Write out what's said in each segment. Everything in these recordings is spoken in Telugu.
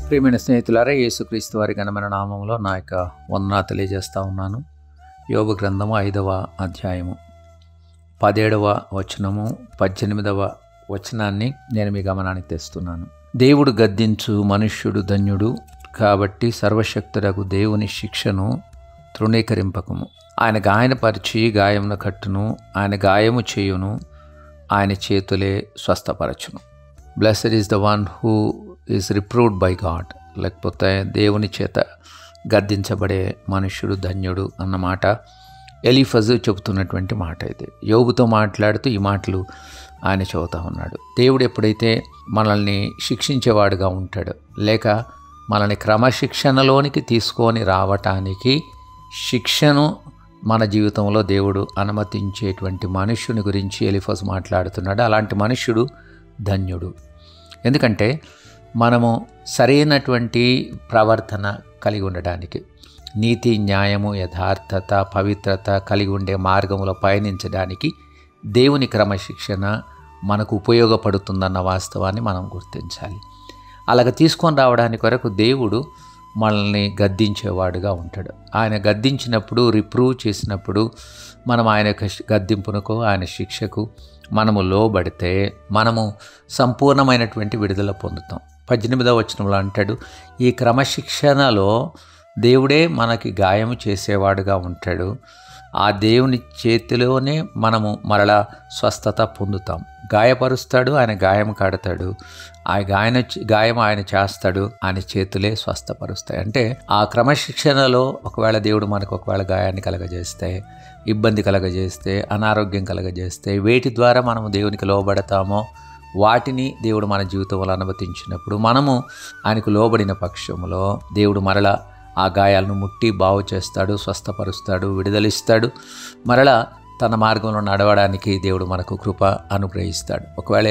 ప్రియమైన స్నేహితులారా, యేసుక్రీస్తు వారి ఘనమైన నామంలో నా యొక్క వందనాలు తెలియజేస్తూ ఉన్నాను. యోబు గ్రంథము 5వ అధ్యాయము 17వ వచనము 18వ వచనాన్ని నేను మీ గమనానికి తెస్తున్నాను. దేవుడు గద్దించు మనుష్యుడు ధన్యుడు, కాబట్టి సర్వశక్తుడగు దేవుని శిక్షను తృణీకరింపకము. ఆయన గాయనపరిచి గాయమును కట్టును, ఆయన గాయము చేయును, ఆయన చేతులే స్వస్థపరచును. Blessed is the one who is reproved by God, లేకపోతే దేవుని చేత గద్దించబడే మనుష్యుడు ధన్యుడు అన్నమాట ఎలీఫజు చెబుతున్నటువంటి మాట. ఇది యోబుతో మాట్లాడుతూ ఈ మాటలు ఆయన చెబుతూ ఉన్నాడు. దేవుడు ఎప్పుడైతే మనల్ని శిక్షించేవాడుగా ఉంటాడు, లేక మనల్ని క్రమశిక్షణలోనికి తీసుకొని రావటానికి శిక్షను మన జీవితంలో దేవుడు అనుమతించేటువంటి మనుష్యుని గురించి ఎలీఫజు మాట్లాడుతున్నాడు. అలాంటి మనుష్యుడు ధన్యుడు. ఎందుకంటే మనము సరైనటువంటి ప్రవర్తన కలిగి ఉండడానికి, నీతి, న్యాయము, యథార్థత, పవిత్రత కలిగి ఉండే మార్గంలో పయనించడానికి దేవుని క్రమశిక్షణ మనకు ఉపయోగపడుతుందన్న వాస్తవాన్ని మనం గుర్తించాలి. అలాగ తీసుకొని రావడానికి కొరకు దేవుడు మనల్ని గద్దించేవాడుగా ఉంటాడు. ఆయన గద్దించినప్పుడు, రిప్రూవ్ చేసినప్పుడు మనం ఆయన యొక్క గద్దింపునకు, ఆయన శిక్షకు మనము లోబడితే మనము సంపూర్ణమైనటువంటి విడుదల పొందుతాం. 18వ వచనంలో అంటాడు, ఈ క్రమశిక్షణలో దేవుడే మనకి గాయము చేసేవాడుగా ఉంటాడు. ఆ దేవుని చేతిలోనే మనము మరలా స్వస్థత పొందుతాం. గాయపరుస్తాడు, ఆయన గాయం కడతాడు, ఆ గాయం ఆయన చేస్తాడు, ఆయన చేతులే స్వస్థపరుస్తాయి. అంటే ఆ క్రమశిక్షణలో ఒకవేళ దేవుడు మనకు ఒకవేళ గాయాన్ని కలగజేస్తే, ఇబ్బంది కలగజేస్తే, అనారోగ్యం కలగజేస్తే, వేటి ద్వారా మనము దేవునికి లోబడతామో వాటిని దేవుడు మన జీవితంలో అనుమతించినప్పుడు మనము ఆయనకు లోబడిన పక్షంలో దేవుడు మరలా ఆ గాయాలను ముట్టి బాగు చేస్తాడు, స్వస్థపరుస్తాడు, విడుదలిస్తాడు. మరలా తన మార్గంలో నడవడానికి దేవుడు మనకు కృప అనుగ్రహిస్తాడు. ఒకవేళ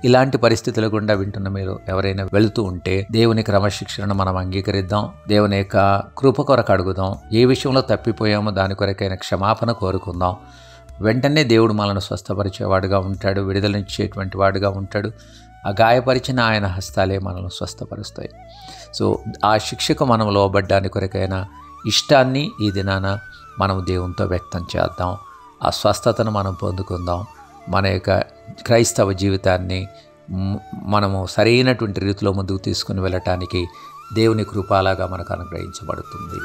ఇలాంటి పరిస్థితుల గుండా వింటున్న మీరు ఎవరైనా వెళుతూ ఉంటే దేవుని క్రమశిక్షణను మనం అంగీకరిద్దాం. దేవుని యొక్క కృప కొరకు అడుగుదాం. ఏ విషయంలో తప్పిపోయామో దాని కొరకైన క్షమాపణ కోరుకుందాం. వెంటనే దేవుడు మనల్ని స్వస్థపరిచేవాడుగా ఉంటాడు, విడుదలించేటువంటి వాడుగా ఉంటాడు. ఆ గాయపరిచిన ఆయన హస్తాలే మనల్ని స్వస్థపరుస్తాయి. సో ఆ శిక్షకు మనం లోబడ్డానికి కొరకైన ఇష్టాన్ని ఈ దినాన మనం దేవునితో వ్యక్తం చేద్దాం. ఆ స్వస్థతను మనం పొందుకుందాం. మన యొక్క క్రైస్తవ జీవితాన్ని మనము సరైనటువంటి రీతిలో ముందుకు తీసుకుని వెళ్ళటానికి దేవుని కృపలాగా మనకు అనుగ్రహించబడుతుంది.